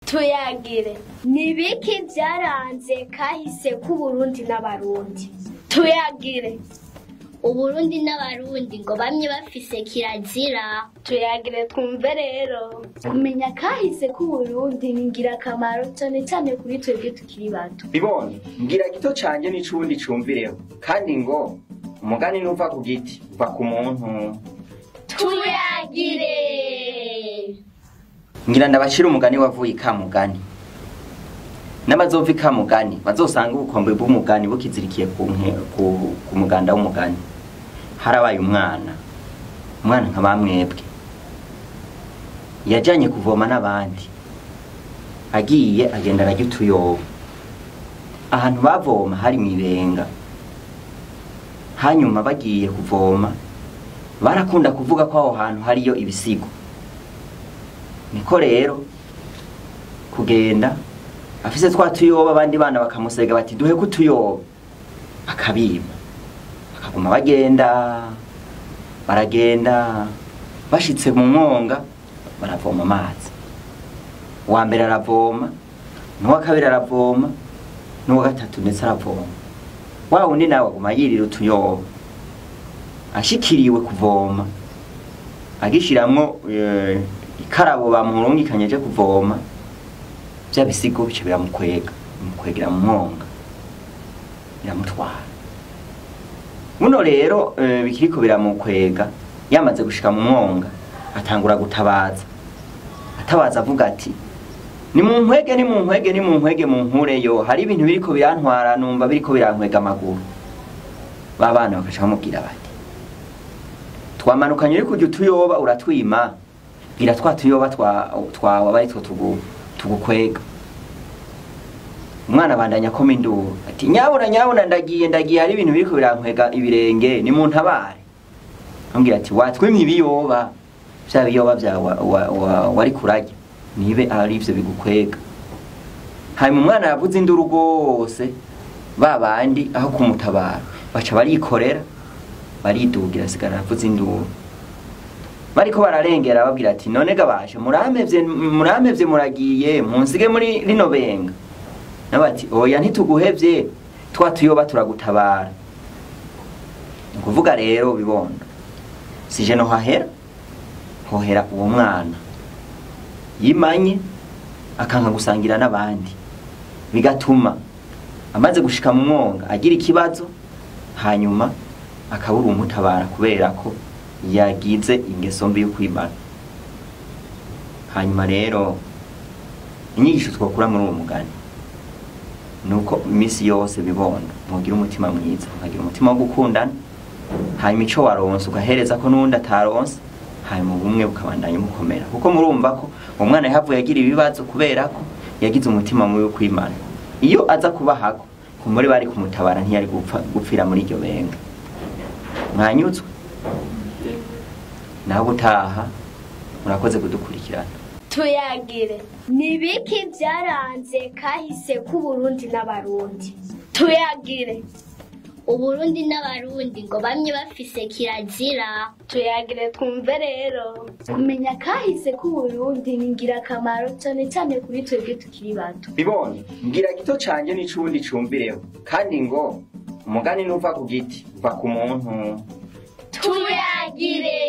tuyagire nibiki byaranze kahise k'Uburundi n'Abarundi. Tuyagire Uburundi n'Abarundi ngo bamye bafise kirazira. tuyagire twumve rero kumenya kahise k'Uburundi ni ngirakamaro cyane cyane kuri twebwe tukiri bato. Bibonye ngira gito canje n'icundi cumvireho kandi ngo umugani nuva ku giti uva ku muntu. Tuyagire Ngira ndabashira umugani wavuye ikamugani n'abazova ikamugani bazosanga ubukombe bw'umugani bukizirikiye ku muganda w'umugani. Harabaye umwana nka bamwebwe yajanye kuvoma n'abandi, agiye agenda arajya utuyoba ahantu bavoma hari mwibenga. Hanyuma bagiye kuvoma barakunda kuvuga ko aho hantu hariyo ibisigo. Niko rero kugenda afise twa tuyoba abandi bana bakamusega bati duhe ku tuyoba, akabiba. Bakaguma baragenda bashitse mu mwonga baravoma amazi. Uwa mbere aravoma, n'uwa kabiri aravoma, n'uwa gatatu ndetse aravoma. Wa wundi nawe aguma yirira utuyoba. Ashikiriwe kuvoma agishiramwo ikarabo bamurungikanye aje kuvoma, bya bisigo bice bimukwegera mu mwonga biramutwara. Muno rero bikiriko biramukwega, yamaze gushika mu mwonga atangura gutabaza. Atabaza avuga ati ni mu nkwege mu nkureyo, hari ibintu biriko birantwara numva biriko birankwega amaguru. Babana bakaca bamubwira bati twamanukanye uri kujya utuyoba uratwima, bwira twa tuyoba twawe bari two tugukwega. Umwana bandanya koma induru ati nyabuna ndagiye hari ibintu biriko birankwega ibirenge ni mu ntabare. Ambwira ati watwimye ibiyoba, bya biyoba byawe wari kurajya nibe ari ivyo bigukwega. Hanyuma umwana yavuze induru rwose, babandi aho kumutabara baca barikorera baridugira, sigara yavuze induru. Bariko bararengera babwira ati none gabashe murampevye muragiye munsige muri rino benga. Nabati oya ntituguhevye, twa tuyoba turagutabara. Ukuvuga rero bibondo sije no hohera uwo mwana yimanye akanka gusangira n'abandi, bigatuma amaze gushika mu mwonga agira ikibazo, hanyuma akabura umutabara kubera ko yagize ingeso mbi yo kwibana. Hanyuma rero inyigisho twakura muri uwo mugani nuko imisi yose bibondo mugira umutima mwiza, mugira umutima wo gukundana, hanyuma ico waronse ugahereza ko nundi ataronse, hanyuma ubumwe bukabandanya mukomera. Kuko murumva ko umwana yahavuye agira ibibazo kubera ko yagize umutima mubi wo kwimana. Iyo aza kubahako kumuri bari kumutabara ntiyari gupfira muri iryo benga. Mwanyuzwe naho utaha murakoze kudukurikirana. Tuyagire nibiki byaranze kahise k'Uburundi n'Abarundi. Tuyagire Uburundi n'Abarundi ngo bamye bafise kirazira. tuyagire twumve rero kumenya kahise k'Uburundi ni ngirakamaro cyane cyane kuri twebwe tukiri bato. Bibonye ngira gito canje n'icundi cumvireho kandi ngo umugani nuva ku giti uva ku muntu. Tuyagire